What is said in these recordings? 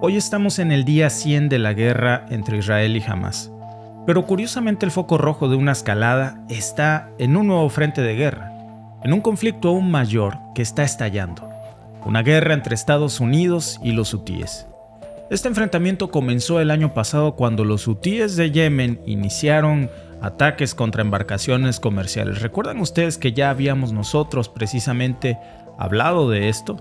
Hoy estamos en el día 100 de la guerra entre Israel y Hamás. Pero curiosamente el foco rojo de una escalada está en un nuevo frente de guerra, en un conflicto aún mayor que está estallando. Una guerra entre Estados Unidos y los hutíes. Este enfrentamiento comenzó el año pasado cuando los hutíes de Yemen iniciaron ataques contra embarcaciones comerciales. ¿Recuerdan ustedes que ya habíamos nosotros precisamente hablado de esto?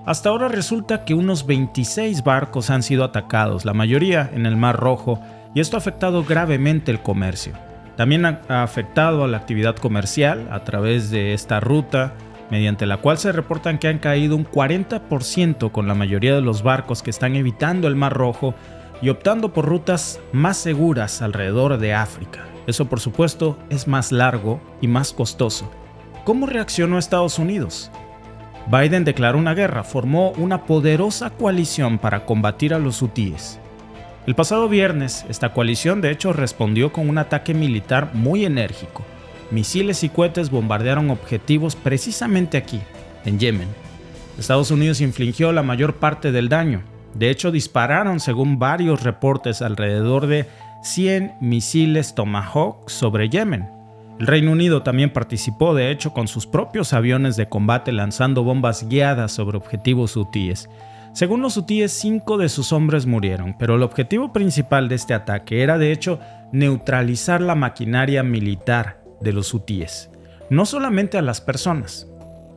Hasta ahora resulta que unos 26 barcos han sido atacados, la mayoría en el Mar Rojo, y esto ha afectado gravemente el comercio. También ha afectado a la actividad comercial a través de esta ruta, mediante la cual se reportan que han caído un 40% con la mayoría de los barcos que están evitando el Mar Rojo y optando por rutas más seguras alrededor de África. Eso, por supuesto, es más largo y más costoso. ¿Cómo reaccionó Estados Unidos? Biden declaró una guerra, formó una poderosa coalición para combatir a los hutíes. El pasado viernes, esta coalición de hecho respondió con un ataque militar muy enérgico. Misiles y cohetes bombardearon objetivos precisamente aquí, en Yemen. Estados Unidos infligió la mayor parte del daño. De hecho, dispararon, según varios reportes, alrededor de 100 misiles Tomahawk sobre Yemen. El Reino Unido también participó, de hecho, con sus propios aviones de combate lanzando bombas guiadas sobre objetivos hutíes. Según los hutíes, 5 de sus hombres murieron, pero el objetivo principal de este ataque era, de hecho, neutralizar la maquinaria militar de los hutíes, no solamente a las personas.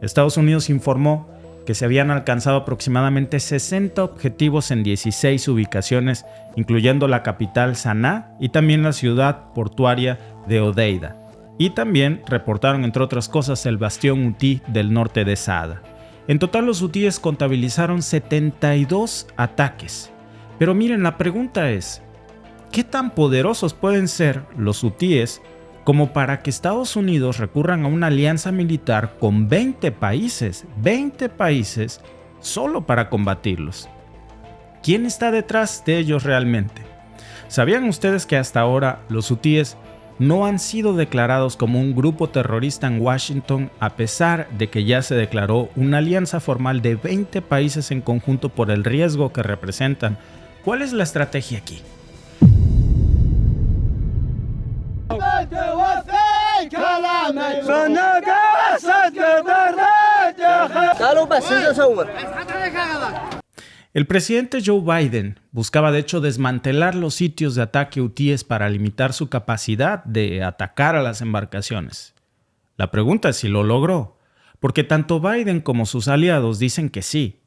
Estados Unidos informó que se habían alcanzado aproximadamente 60 objetivos en 16 ubicaciones, incluyendo la capital Saná y también la ciudad portuaria de Hodeida. Y también reportaron, entre otras cosas, el bastión hutí del norte de Saada. En total, los hutíes contabilizaron 72 ataques. Pero miren, la pregunta es, ¿qué tan poderosos pueden ser los hutíes como para que Estados Unidos recurran a una alianza militar con 20 países solo para combatirlos? ¿Quién está detrás de ellos realmente? ¿Sabían ustedes que hasta ahora los hutíes no han sido declarados como un grupo terrorista en Washington, a pesar de que ya se declaró una alianza formal de 20 países en conjunto por el riesgo que representan? ¿Cuál es la estrategia aquí? El presidente Joe Biden buscaba de hecho desmantelar los sitios de ataque hutíes para limitar su capacidad de atacar a las embarcaciones. La pregunta es si lo logró, porque tanto Biden como sus aliados dicen que sí,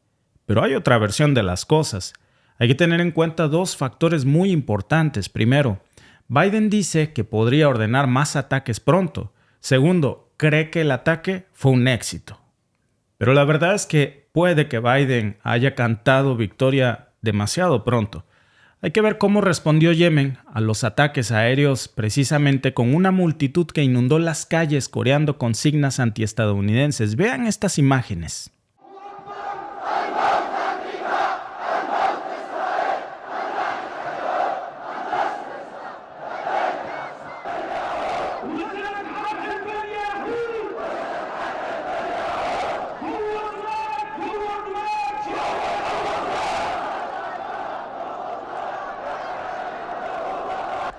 pero hay otra versión de las cosas. Hay que tener en cuenta dos factores muy importantes. Primero, Biden dice que podría ordenar más ataques pronto. Segundo, cree que el ataque fue un éxito. Pero la verdad es que puede que Biden haya cantado victoria demasiado pronto. Hay que ver cómo respondió Yemen a los ataques aéreos, precisamente con una multitud que inundó las calles coreando consignas antiestadounidenses. Vean estas imágenes.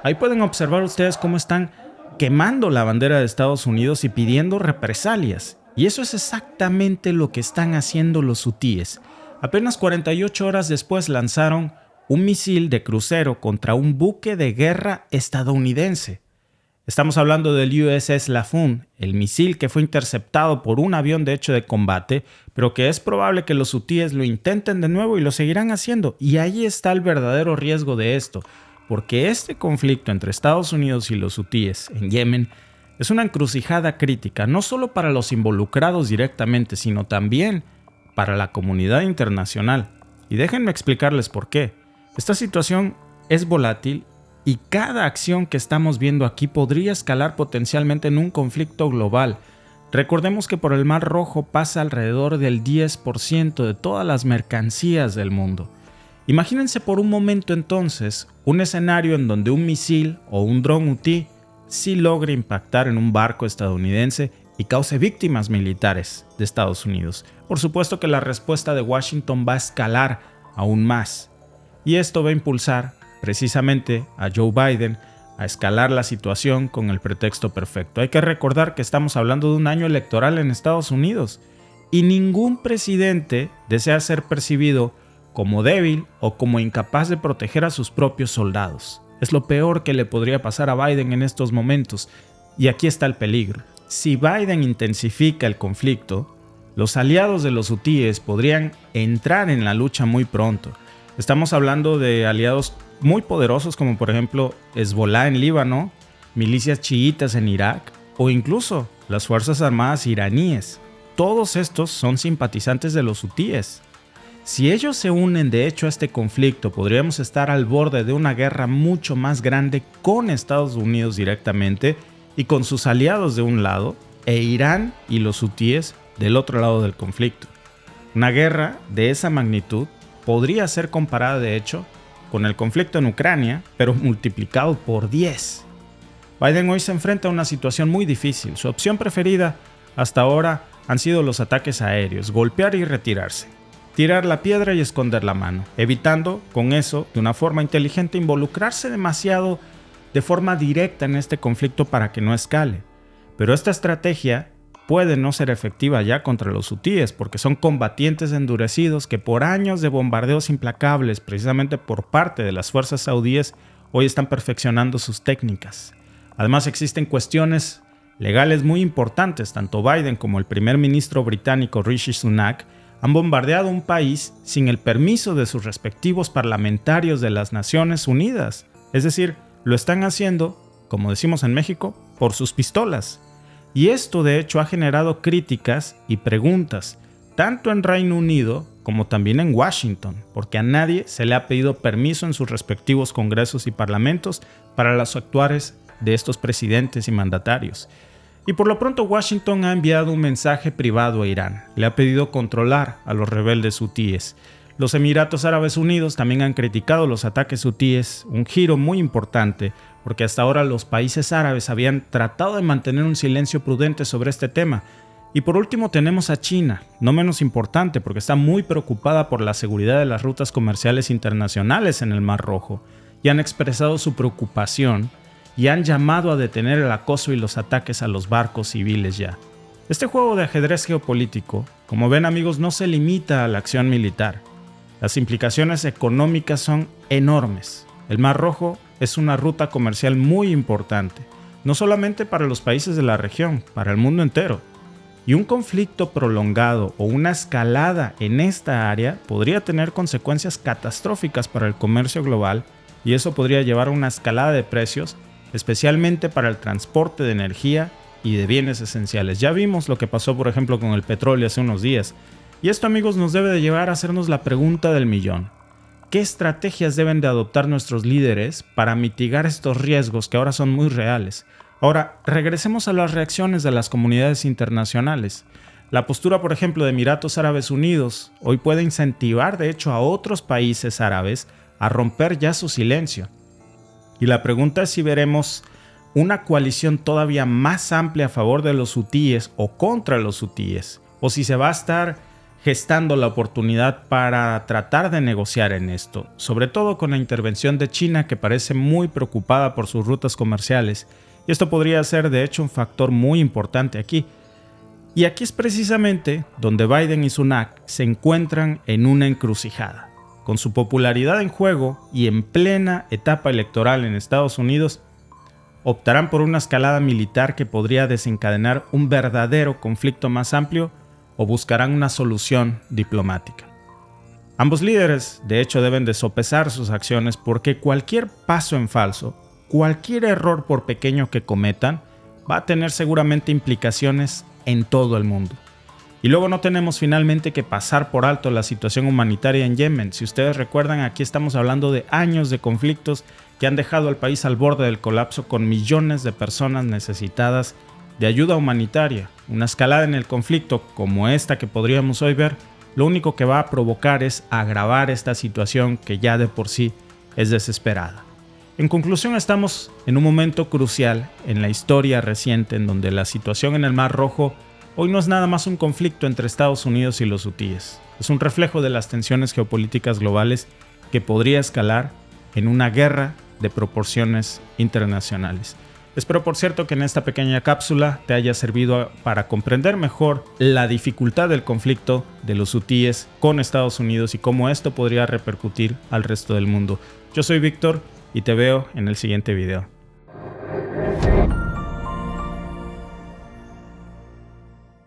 Ahí pueden observar ustedes cómo están quemando la bandera de Estados Unidos y pidiendo represalias. Y eso es exactamente lo que están haciendo los hutíes. Apenas 48 horas después lanzaron un misil de crucero contra un buque de guerra estadounidense. Estamos hablando del USS Lafune, el misil que fue interceptado por un avión de hecho de combate, pero que es probable que los hutíes lo intenten de nuevo y lo seguirán haciendo. Y ahí está el verdadero riesgo de esto. Porque este conflicto entre Estados Unidos y los hutíes en Yemen es una encrucijada crítica, no solo para los involucrados directamente, sino también para la comunidad internacional. Y déjenme explicarles por qué. Esta situación es volátil y cada acción que estamos viendo aquí podría escalar potencialmente en un conflicto global. Recordemos que por el Mar Rojo pasa alrededor del 10% de todas las mercancías del mundo. Imagínense por un momento entonces un escenario en donde un misil o un dron hutí sí logre impactar en un barco estadounidense y cause víctimas militares de Estados Unidos. Por supuesto que la respuesta de Washington va a escalar aún más. y esto va a impulsar precisamente a Joe Biden a escalar la situación con el pretexto perfecto. Hay que recordar que estamos hablando de un año electoral en Estados Unidos y ningún presidente desea ser percibido como débil o como incapaz de proteger a sus propios soldados. Es lo peor que le podría pasar a Biden en estos momentos, y aquí está el peligro. Si Biden intensifica el conflicto, los aliados de los hutíes podrían entrar en la lucha muy pronto. Estamos hablando de aliados muy poderosos como por ejemplo Hezbollah en Líbano, milicias chiitas en Irak o incluso las Fuerzas Armadas iraníes. Todos estos son simpatizantes de los hutíes. Si ellos se unen de hecho a este conflicto, podríamos estar al borde de una guerra mucho más grande con Estados Unidos directamente y con sus aliados de un lado e Irán y los hutíes del otro lado del conflicto. Una guerra de esa magnitud podría ser comparada de hecho con el conflicto en Ucrania, pero multiplicado por 10. Biden hoy se enfrenta a una situación muy difícil. Su opción preferida hasta ahora han sido los ataques aéreos, golpear y retirarse. Tirar la piedra y esconder la mano, evitando con eso, de una forma inteligente, involucrarse demasiado de forma directa en este conflicto para que no escale. Pero esta estrategia puede no ser efectiva ya contra los hutíes, porque son combatientes endurecidos que por años de bombardeos implacables, precisamente por parte de las fuerzas saudíes, hoy están perfeccionando sus técnicas. Además existen cuestiones legales muy importantes. Tanto Biden como el primer ministro británico Rishi Sunak han bombardeado un país sin el permiso de sus respectivos parlamentarios de las Naciones Unidas. Es decir, lo están haciendo, como decimos en México, por sus pistolas. Y esto de hecho ha generado críticas y preguntas, tanto en Reino Unido como también en Washington, porque a nadie se le ha pedido permiso en sus respectivos congresos y parlamentos para los actuares de estos presidentes y mandatarios. Y por lo pronto Washington ha enviado un mensaje privado a Irán. Le ha pedido controlar a los rebeldes hutíes. Los Emiratos Árabes Unidos también han criticado los ataques hutíes, un giro muy importante, porque hasta ahora los países árabes habían tratado de mantener un silencio prudente sobre este tema. Y por último tenemos a China, no menos importante porque está muy preocupada por la seguridad de las rutas comerciales internacionales en el Mar Rojo, y han expresado su preocupación y han llamado a detener el acoso y los ataques a los barcos civiles ya. Este juego de ajedrez geopolítico, como ven amigos, no se limita a la acción militar. Las implicaciones económicas son enormes. El Mar Rojo es una ruta comercial muy importante, no solamente para los países de la región, para el mundo entero. Y un conflicto prolongado o una escalada en esta área podría tener consecuencias catastróficas para el comercio global, y eso podría llevar a una escalada de precios, especialmente para el transporte de energía y de bienes esenciales. Ya vimos lo que pasó, por ejemplo, con el petróleo hace unos días. Y esto, amigos, nos debe de llevar a hacernos la pregunta del millón. ¿Qué estrategias deben de adoptar nuestros líderes para mitigar estos riesgos que ahora son muy reales? Ahora, regresemos a las reacciones de las comunidades internacionales. La postura, por ejemplo, de Emiratos Árabes Unidos hoy puede incentivar, de hecho, a otros países árabes a romper ya su silencio. Y la pregunta es si veremos una coalición todavía más amplia a favor de los hutíes o contra los hutíes, o si se va a estar gestando la oportunidad para tratar de negociar en esto, sobre todo con la intervención de China, que parece muy preocupada por sus rutas comerciales, y esto podría ser de hecho un factor muy importante aquí. Y aquí es precisamente donde Biden y Sunak se encuentran en una encrucijada. Con su popularidad en juego y en plena etapa electoral en Estados Unidos, optarán por una escalada militar que podría desencadenar un verdadero conflicto más amplio, o buscarán una solución diplomática. Ambos líderes, de hecho, deben de sopesar sus acciones, porque cualquier paso en falso, cualquier error por pequeño que cometan, va a tener seguramente implicaciones en todo el mundo. Y luego no tenemos finalmente que pasar por alto la situación humanitaria en Yemen. Si ustedes recuerdan, aquí estamos hablando de años de conflictos que han dejado al país al borde del colapso, con millones de personas necesitadas de ayuda humanitaria. Una escalada en el conflicto como esta que podríamos hoy ver, lo único que va a provocar es agravar esta situación que ya de por sí es desesperada. En conclusión, estamos en un momento crucial en la historia reciente en donde la situación en el Mar Rojo hoy no es nada más un conflicto entre Estados Unidos y los hutíes. Es un reflejo de las tensiones geopolíticas globales que podría escalar en una guerra de proporciones internacionales. Espero, por cierto, que en esta pequeña cápsula te haya servido para comprender mejor la dificultad del conflicto de los hutíes con Estados Unidos y cómo esto podría repercutir al resto del mundo. Yo soy Víctor y te veo en el siguiente video.